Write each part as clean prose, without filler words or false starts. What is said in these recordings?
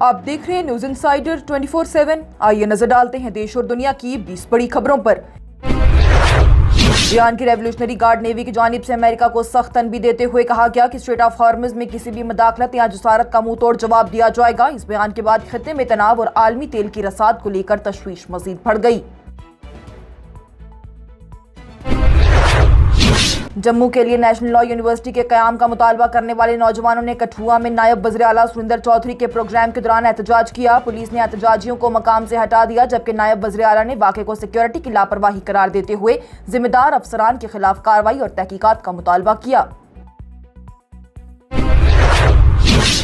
आप देख रहे हैं न्यूज इंसाइडर 24/7। आइए नजर डालते हैं देश और दुनिया की 20 बड़ी खबरों पर। ईरान की रेवोल्यूशनरी गार्ड नेवी की जानिब से अमेरिका को सख्त तनबीह देते हुए कहा गया कि स्ट्रेट ऑफ हॉर्मुज़ में किसी भी मुदाखलत या जसारत का मुंह तोड़ जवाब दिया जाएगा। इस बयान के बाद खित्ते में तनाव और आलमी तेल की रसाद को लेकर तशवीश मजीद बढ़ गई। जम्मू के लिए नेशनल लॉ यूनिवर्सिटी के कयाम का मुतालबा करने वाले नौजवानों ने कठुआ में नायब वज़ीर आला सुरेंद्र चौधरी के प्रोग्राम के दौरान एहतजाज किया। पुलिस ने एहतजाजियों को मकाम से हटा दिया, जबकि नायब वज़ीर आला ने वाक़े को सिक्योरिटी की लापरवाही करार देते हुए जिम्मेदार अफसरान के खिलाफ कार्रवाई और तहकीकात का मुतालबा किया।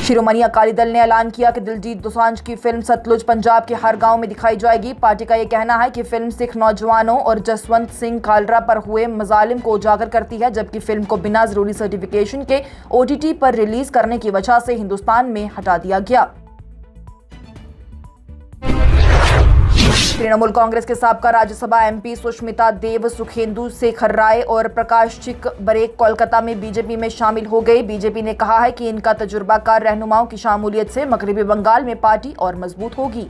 शिरोमणि अकाली दल ने ऐलान किया कि दिलजीत दोसांझ की फिल्म सतलुज पंजाब के हर गांव में दिखाई जाएगी। पार्टी का यह कहना है कि फिल्म सिख नौजवानों और जसवंत सिंह खालरा पर हुए मजालिम को उजागर करती है, जबकि फिल्म को बिना जरूरी सर्टिफिकेशन के OTT पर रिलीज करने की वजह से हिंदुस्तान में हटा दिया गया। तृणमूल कांग्रेस के साबका राज्यसभा MP सुष्मिता देव सुखेंदु शेखर राय और प्रकाश चिकबरेक कोलकाता में बीजेपी में शामिल हो गए। बीजेपी ने कहा है कि इनका तजुर्बाकार रहनुमाओं की शामूलियत से मगरबी बंगाल में पार्टी और मजबूत होगी।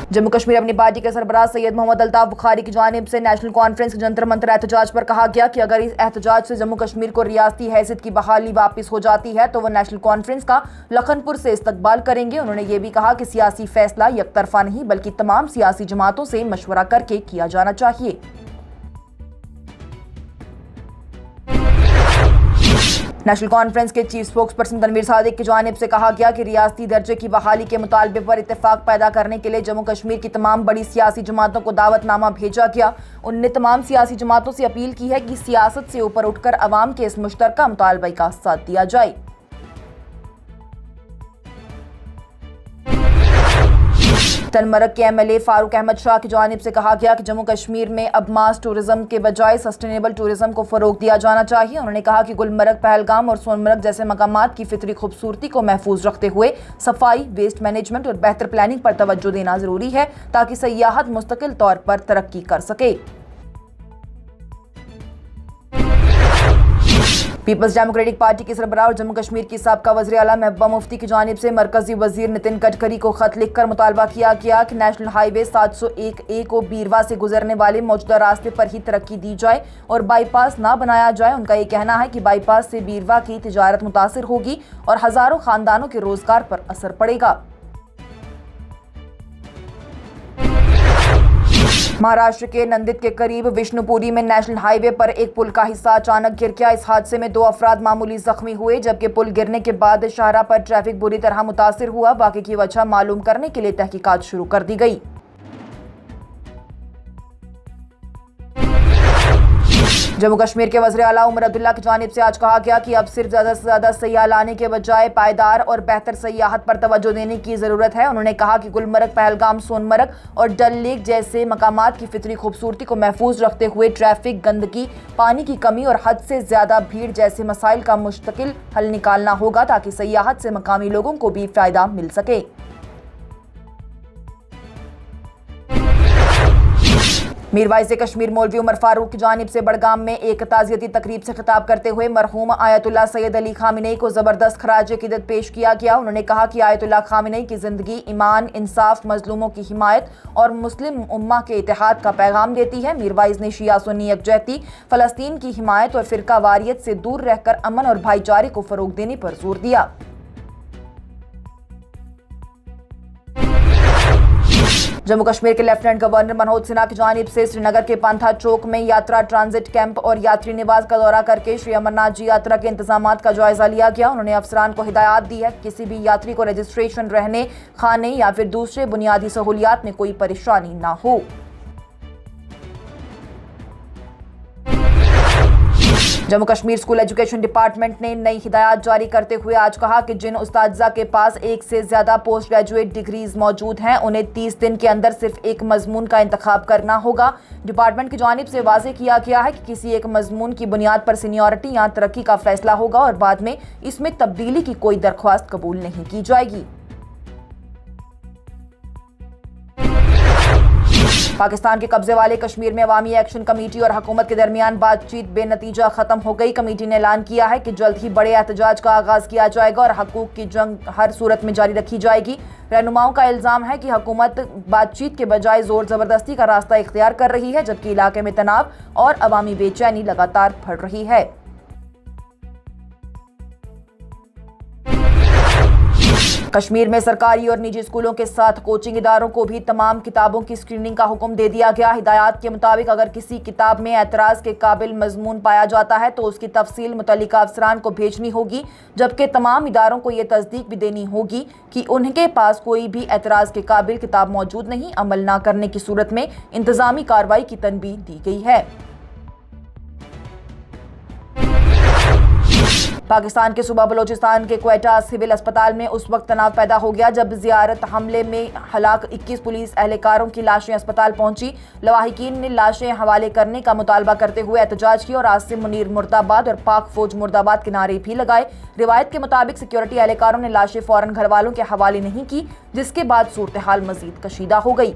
जम्मू कश्मीर अपनी पार्टी के सरबराह सैयद मोहम्मद अल्ताफ बुखारी की जानिब से नेशनल कॉन्फ्रेंस के जंतर मंतर एहतजाज पर कहा गया कि अगर इस एहतजाज से जम्मू कश्मीर को रियासती हैसियत की बहाली वापस हो जाती है तो वह नेशनल कॉन्फ्रेंस का लखनपुर से इस्तकबाल करेंगे। उन्होंने ये भी कहा कि सियासी फैसला यकतरफा नहीं बल्कि तमाम सियासी जमातों से मशवरा करके किया जाना चाहिए। नेशनल कॉन्फ्रेंस के चीफ स्पोक्सपर्सन तनवीर सादिक की जानिब से कहा गया कि रियासती दर्जे की बहाली के मुतालबे पर इत्तेफाक पैदा करने के लिए जम्मू कश्मीर की तमाम बड़ी सियासी जमातों को दावतनामा भेजा गया। उन्होंने तमाम सियासी जमातों से अपील की है कि सियासत से ऊपर उठकर अवाम के इस मुश्तरका मुतालबे का साथ दिया जाए। तलमरग के MLA फारूक अहमद शाह की जानिब से कहा गया कि जम्मू कश्मीर में अब मास टूरिज्म के बजाय सस्टेनेबल टूरिज्म को फरोग दिया जाना चाहिए। उन्होंने कहा कि गुलमर्ग, पहलगाम और सोनमर्ग जैसे मकामात की फितरी खूबसूरती को महफूज रखते हुए सफाई, वेस्ट मैनेजमेंट और बेहतर प्लानिंग पर तवज्जो देना जरूरी है ताकि सयाहत मुस्तकिल तौर पर तरक्की कर सके। पीपल्स डेमोक्रेटिक पार्टी की सरबराह और जम्मू कश्मीर की साबका वज़ीर आला महबूबा मुफ्ती की जानिब से मरकजी वजीर नितिन गडकरी को खत लिखकर मुतालबा किया गया कि नेशनल हाईवे 701A को बीरवा से गुजरने वाले मौजूदा रास्ते पर ही तरक्की दी जाए और बाईपास ना बनाया जाए। उनका ये कहना है कि बाईपास से बीरवा की तिजारत मुतासिर होगी और हजारों खानदानों के रोजगार पर असर पड़ेगा। महाराष्ट्र के नंदित के करीब विष्णुपुरी में नेशनल हाईवे पर एक पुल का हिस्सा अचानक गिर गया। इस हादसे में 2 अफराद मामूली जख्मी हुए, जबकि पुल गिरने के बाद शाहराह पर ट्रैफिक बुरी तरह मुतासिर हुआ। वाक़े की वजह मालूम करने के लिए तहकीकात शुरू कर दी गई। जम्मू कश्मीर के वज़ीर आला उमर अब्दुल्ला की जानिब से आज कहा गया कि अब सिर्फ ज़्यादा से ज़्यादा सयाह लाने के बजाय पायदार और बेहतर सयाहत पर तवज्जो देने की ज़रूरत है। उन्होंने कहा कि गुलमर्ग, पहलगाम, सोनमर्ग और डल लेक जैसे मकामात की फितरी खूबसूरती को महफूज रखते हुए ट्रैफिक, गंदगी, पानी की कमी और हद से ज़्यादा भीड़ जैसे मसाइल का मुस्तकिल हल निकालना होगा ताकि सयाहत से मकामी लोगों को भी फ़ायदा मिल सके। मीरवाइज़ कश्मीर मौलवी उमर फारूक की जानिब से बड़गाम में एक ताज़ियती तकरीब से खिताब करते हुए मरहूम आयतुल्लाह सैयद अली खामिनेई को ज़बरदस्त खराज अक़ीदत पेश किया गया। उन्होंने कहा कि आयतुल्लाह खामिनेई की ज़िंदगी ईमान, इंसाफ, मजलूमों की हिमायत और मुस्लिम उम्मा के इत्तेहाद का पैगाम देती है। मीरवाइज़ ने शिया सुन्नी यकजहती, फ़लस्तीन की हिमायत और फ़िरका वारियत से दूर रहकर अमन और भाईचारे को फ़रोग देने पर जोर दिया। जम्मू कश्मीर के लेफ्टिनेंट गवर्नर मनोज सिन्हा की जानिब से श्रीनगर के पांथा चौक में यात्रा ट्रांजिट कैंप और यात्री निवास का दौरा करके श्री अमरनाथ जी यात्रा के इंतजामात का जायजा लिया गया। उन्होंने अफसरान को हिदायत दी है कि किसी भी यात्री को रजिस्ट्रेशन, रहने, खाने या फिर दूसरे बुनियादी सहूलियात में कोई परेशानी ना हो। Jammu Kashmir school education department ने नई हिदायत जारी करते हुए आज कहा कि जिन उस्तादिज़ा के पास एक से ज़्यादा पोस्ट ग्रेजुएट डिग्रीज मौजूद हैं उन्हें 30 दिन के अंदर सिर्फ एक मजमून का इंतखाब करना होगा। डिपार्टमेंट की जानिब से वाज़ेह किया गया है कि किसी एक मजमून की बुनियाद पर सीनियरिटी या तरक्की का फैसला होगा और बाद में इसमें तब्दीली की कोई दरख्वास्त कबूल नहीं की जाएगी। पाकिस्तान के कब्जे वाले कश्मीर में अवामी एक्शन कमेटी और हुकूमत के दरमियान बातचीत बेनतीजा खत्म हो गई। कमेटी ने ऐलान किया है कि जल्द ही बड़े एहतजाज का आगाज किया जाएगा और हकूक की जंग हर सूरत में जारी रखी जाएगी। रहनुमाओं का इल्जाम है कि हुकूमत बातचीत के बजाय जोर जबरदस्ती का रास्ता इख्तियार कर रही है, जबकि इलाके में तनाव और अवामी बेचैनी लगातार बढ़ रही है। कश्मीर में सरकारी और निजी स्कूलों के साथ कोचिंग इदारों को भी तमाम किताबों की स्क्रीनिंग का हुक्म दे दिया गया। हिदायत के मुताबिक अगर किसी किताब में एतराज़ के काबिल मजमून पाया जाता है तो उसकी तफसील मुतल्लिका अफसरान को भेजनी होगी, जबकि तमाम इदारों को ये तस्दीक भी देनी होगी कि उनके पास कोई भी एतराज़ के काबिल किताब मौजूद नहीं। अमल न करने की सूरत में इंतजामी कार्रवाई की तनबीह दी गई है। पाकिस्तान के सूबा बलोचिस्तान के क्वेटा सिविल अस्पताल में उस वक्त तनाव पैदा हो गया जब जियारत हमले में हलाक 21 पुलिस एहलकारों की लाशें अस्पताल पहुंची। लवाहिकीन ने लाशें हवाले करने का मुतालबा करते हुए एहतजाज किया और आसिम मुनीर मुर्दाबाद और पाक फौज मुर्दाबाद के नारे भी लगाए। रिवायत के मुताबिक सिक्योरिटी एहलकारों ने लाशें फौरन घर वालों के हवाले नहीं की, जिसके बाद सूरत हाल मजीद कशीदा हो गई।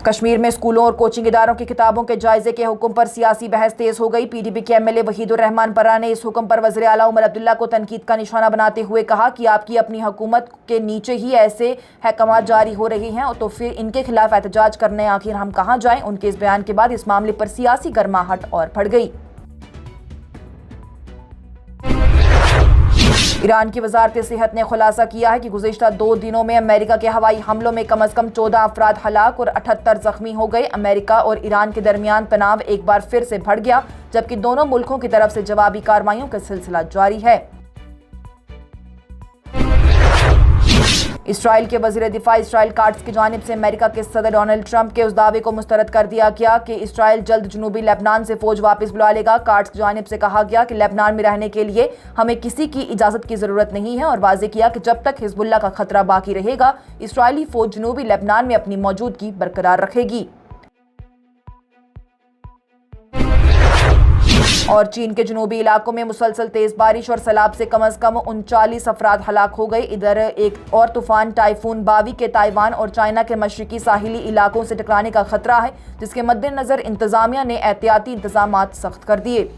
कश्मीर में स्कूलों और कोचिंग इदारों की किताबों के जायजे के हुक्म पर सियासी बहस तेज हो गई। पीडीपी के एमएलए वहीदुर रहमान परा ने इस हुक्म पर वज़ीर आला उमर अब्दुल्ला को तनकीद का निशाना बनाते हुए कहा कि आपकी अपनी हुकूमत के नीचे ही ऐसे हकामात जारी हो रही हैं, तो फिर इनके खिलाफ एहतजाज करने आखिर हम कहाँ जाएं। उनके इस बयान के बाद इस मामले पर सियासी गर्माहट और बढ़ गई। ईरान की वजारत सेहत ने खुलासा किया है कि गुज़िश्ता 2 दिनों में अमेरिका के हवाई हमलों में कम अज़ कम 14 अफराद हलाक और 78 जख्मी हो गए। अमेरिका और ईरान के दरमियान तनाव एक बार फिर से बढ़ गया, जबकि दोनों मुल्कों की तरफ से जवाबी कार्रवाइयों का सिलसिला जारी है। इसराइल के वज़ीर दिफा इसराइल काट्स की जानिब से अमेरिका के सदर डोनाल्ड ट्रंप के उस दावे को मुस्तरद कर दिया गया कि इसराइल जल्द जनूबी लेबनान से फौज वापस बुला लेगा। काट्स की जानिब से कहा गया कि लेबनान में रहने के लिए हमें किसी की इजाज़त की ज़रूरत नहीं है और वाज़े किया कि जब तक हिजबुल्लाह का खतरा बाकी रहेगा, इसराइली फौज जनूबी लेबनान में अपनी मौजूदगी बरकरार रखेगी। और चीन के जनूबी इलाकों में मुसलसल तेज बारिश और सैलाब से कम से कम 39 अफराद हलाक हो गए। इधर एक और तूफान टाइफून बावी के ताइवान और चाइना के मशरकी साहिली इलाकों से टकराने का खतरा है, जिसके मद्देनजर इंतजामिया ने एहतियाती इंतजामात सख्त कर दिए।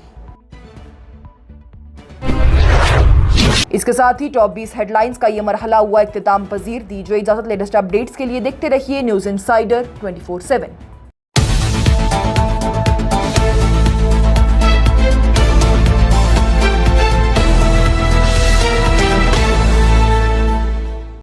इसके साथ ही टॉप 20 हेडलाइंस का यह मरहला हुआ इख्तिताम पजीर। दीजिए इजाजत। लेटेस्ट अपडेट्स के लिए देखते रहिए न्यूज़ इनसाइडर 24/7।